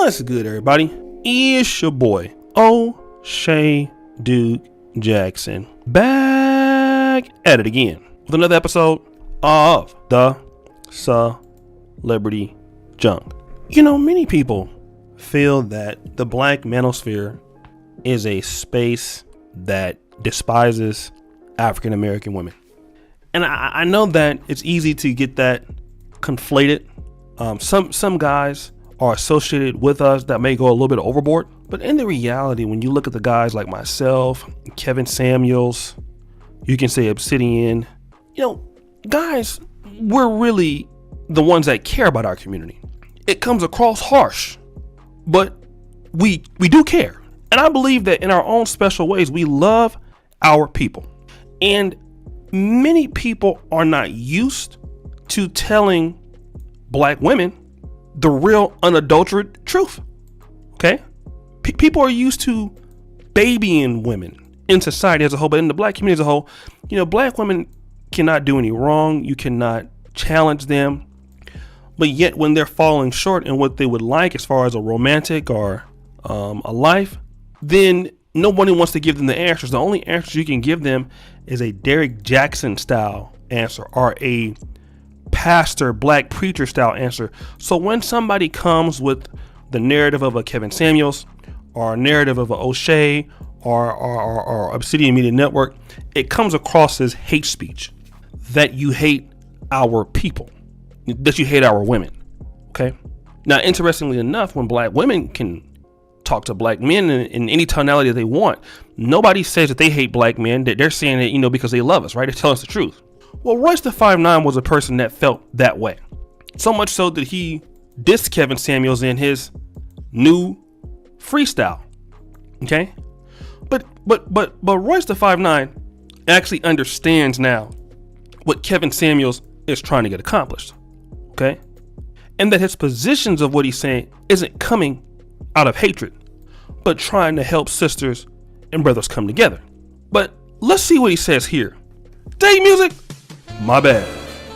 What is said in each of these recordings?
What's good, everybody? It's your boy, O'Shea Duke Jackson, back at it again with another episode of the Celebrity Junk. You know, many people feel that the black manosphere is a space that despises African American women. And I know that it's easy to get that conflated. Some guys are associated with us that may go a little bit overboard. But in the reality, when you look at the guys like myself, Kevin Samuels, you can say Obsidian, you know, guys, we're really the ones that care about our community. It comes across harsh, but we do care. And I believe that in our own special ways, we love our people. And many people are not used to telling black women the real unadulterated truth. Okay? People are used to babying women in society as a whole, but in the black community as a whole, you know, black women cannot do any wrong. You cannot challenge them. But yet when they're falling short in what they would like as far as a romantic or a life, then nobody wants to give them the answers. The only answers you can give them is a Derrick Jackson style answer or a pastor, black preacher style answer. So when somebody comes with the narrative of a Kevin Samuels or a narrative of a O'Shea or Obsidian Media Network, it comes across as hate speech, that you hate our people, that you hate our women. Okay. Now, interestingly enough, when black women can talk to black men in any tonality that they want, nobody says that they hate black men, that they're saying it, you know, because they love us, right? They tell us the truth. Well, Royce the 5'9" was a person that felt that way. So much so that he dissed Kevin Samuels in his new freestyle. Okay? But Royce the 5'9" actually understands now what Kevin Samuels is trying to get accomplished. Okay? And that his positions of what he's saying isn't coming out of hatred, but trying to help sisters and brothers come together. But let's see what he says here. Day music. My bad.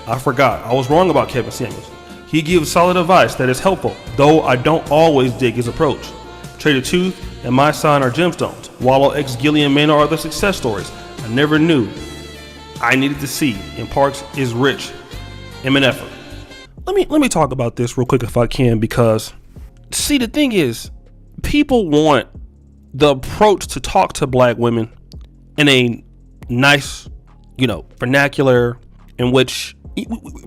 I forgot. I was wrong about Kevin Samuels. He gives solid advice that is helpful, though I don't always dig his approach. Trader Tooth and My Sign are gemstones. Wallow X Gillian Maynard are the success stories I never knew I needed to see. And Parks is rich. MNF. Let me talk about this real quick if I can, because see, the thing is, people want the approach to talk to black women in a nice, you know, vernacular in which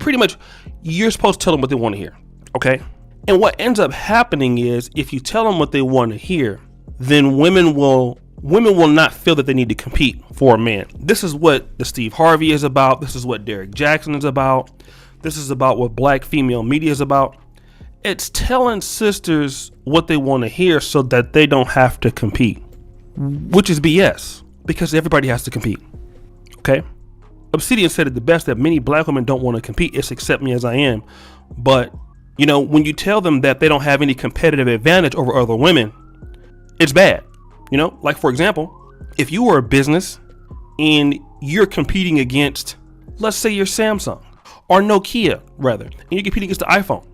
pretty much you're supposed to tell them what they want to hear. Okay. And what ends up happening is, if you tell them what they want to hear, then women will not feel that they need to compete for a man. This is what the Steve Harvey is about. This is what Derrick Jackson is about. This is about what black female media is about. It's telling sisters what they want to hear so that they don't have to compete, which is BS, because everybody has to compete. Okay. Obsidian said it the best, that many black women don't want to compete. It's accept me as I am. But, you know, when you tell them that they don't have any competitive advantage over other women, it's bad. You know, like, for example, if you were a business and you're competing against, let's say, your Samsung or Nokia, rather, and you're competing against the iPhone,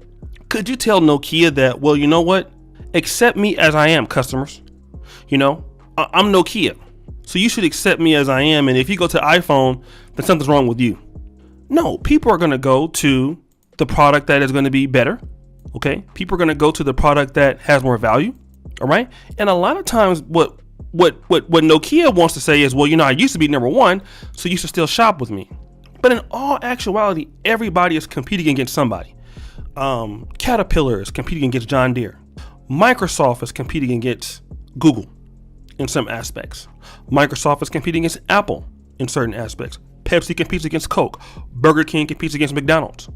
could you tell Nokia that, well, you know what? Accept me as I am, customers. You know, I'm Nokia, so you should accept me as I am. And if you go to iPhone, then something's wrong with you. No, people are going to go to the product that is going to be better. Okay. People are going to go to the product that has more value. All right. And a lot of times what Nokia wants to say is, well, you know, I used to be number one, so you should still shop with me. But in all actuality, everybody is competing against somebody. Caterpillar is competing against John Deere. Microsoft is competing against Google in some aspects. Microsoft is competing against Apple in certain aspects. Pepsi competes against Coke. Burger King competes against McDonald's.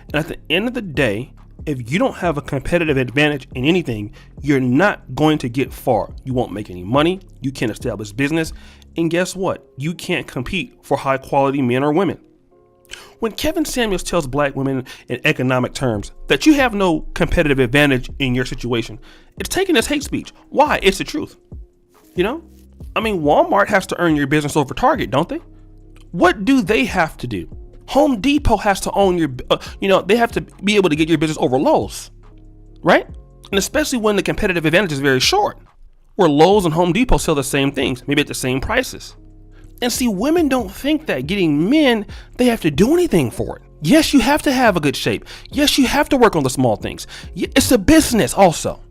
And at the end of the day, if you don't have a competitive advantage in anything, you're not going to get far. You won't make any money. You can't establish business. And guess what? You can't compete for high quality men or women. When Kevin Samuels tells black women in economic terms that you have no competitive advantage in your situation, it's taken as hate speech. Why? It's the truth. You know, I mean, Walmart has to earn your business over Target, don't they? What do they have to do? Home Depot has to own your, they have to be able to get your business over Lowe's, right? And especially when the competitive advantage is very short, where Lowe's and Home Depot sell the same things, maybe at the same prices. And see, women don't think that getting men, they have to do anything for it. Yes, you have to have a good shape. Yes, you have to work on the small things. It's a business also.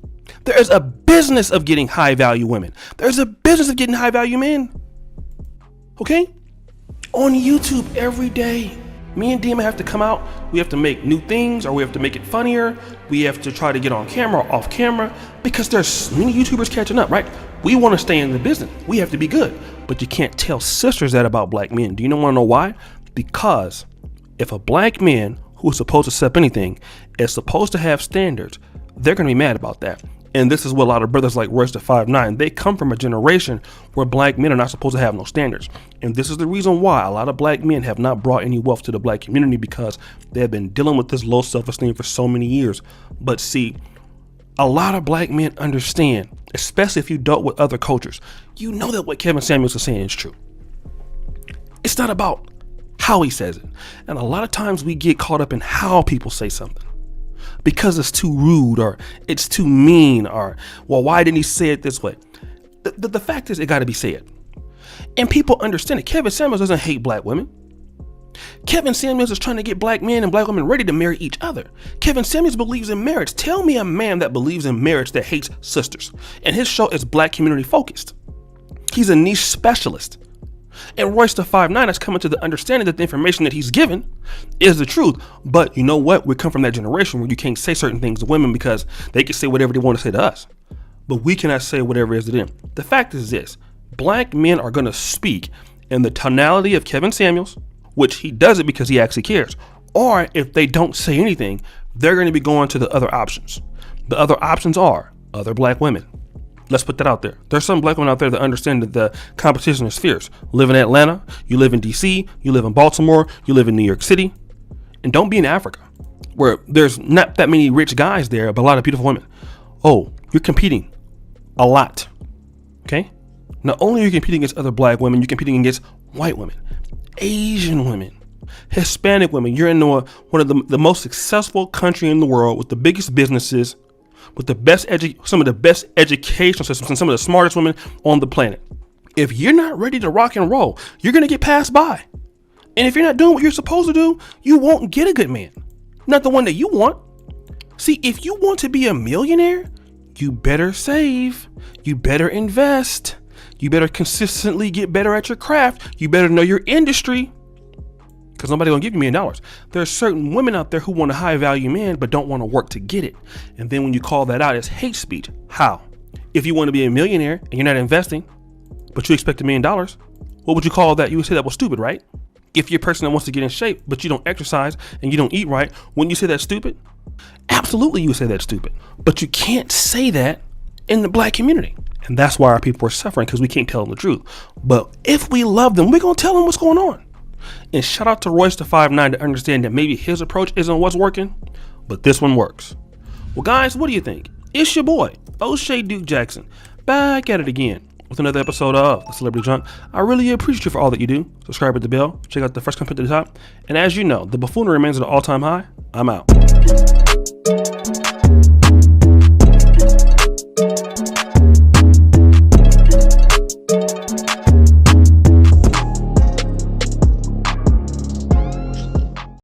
There is a business of getting high value women. There's a business of getting high value men. Okay? On YouTube every day, me and Dima have to come out. We have to make new things, or we have to make it funnier. We have to try to get on camera or off camera, because there's many YouTubers catching up, right? We want to stay in the business. We have to be good. But you can't tell sisters that about black men. Do you want to know why? Because if a black man who is supposed to accept anything is supposed to have standards, they're going to be mad about that. And this is what a lot of brothers like Royce the 5'9", they come from a generation where black men are not supposed to have no standards. And this is the reason why a lot of black men have not brought any wealth to the black community, because they have been dealing with this low self-esteem for so many years. But see, a lot of black men understand, especially if you dealt with other cultures, you know that what Kevin Samuels is saying is true. It's not about how he says it. And a lot of times we get caught up in how people say something, because it's too rude, or it's too mean, or, well, why didn't he say it this way? The fact is, it got to be said. And people understand it. Kevin Samuels doesn't hate black women. Kevin Samuels is trying to get black men and black women ready to marry each other. Kevin Samuels believes in marriage. Tell me a man that believes in marriage that hates sisters. And his show is black community focused. He's a niche specialist. And Royce the 5'9" has come into the understanding that the information that he's given is the truth. But you know what? We come from that generation where you can't say certain things to women because they can say whatever they want to say to us. But we cannot say whatever it is to them. The fact is this: black men are going to speak in the tonality of Kevin Samuels, which he does it because he actually cares. Or if they don't say anything, they're going to be going to the other options. The other options are other black women. Let's put that out there. There's some black women out there that understand that the competition is fierce. Live in Atlanta, you live in DC, you live in Baltimore, you live in New York City. And don't be in Africa, where there's not that many rich guys there, but a lot of beautiful women. Oh, you're competing a lot. Okay? Not only are you competing against other black women, you're competing against white women, Asian women, Hispanic women. You're in one of the most successful country in the world, with the biggest businesses, with the best some of the best educational systems, and some of the smartest women on the planet. If you're not ready to rock and roll, you're going to get passed by. And if you're not doing what you're supposed to do, you won't get a good man. Not the one that you want. See, if you want to be a millionaire, you better save. You better invest. You better consistently get better at your craft. You better know your industry, because nobody's going to give you $1 million. There are certain women out there who want a high value man but don't want to work to get it. And then when you call that out, it's hate speech. How? If you want to be a millionaire and you're not investing, but you expect $1 million, what would you call that? You would say that was stupid, right? If you're a person that wants to get in shape, but you don't exercise and you don't eat right, wouldn't you say that's stupid? Absolutely, you would say that's stupid. But you can't say that in the black community. And that's why our people are suffering, because we can't tell them the truth. But if we love them, we're going to tell them what's going on. And shout out to Royce the 5'9" to understand that maybe his approach isn't what's working, but this one works. Well, guys, what do you think? It's your boy, O'Shea Duke Jackson, back at it again with another episode of The Celebrity Junk. I really appreciate you for all that you do. Subscribe at the bell. Check out the first comment at the top. And as you know, the buffoonery remains at an all-time high. I'm out.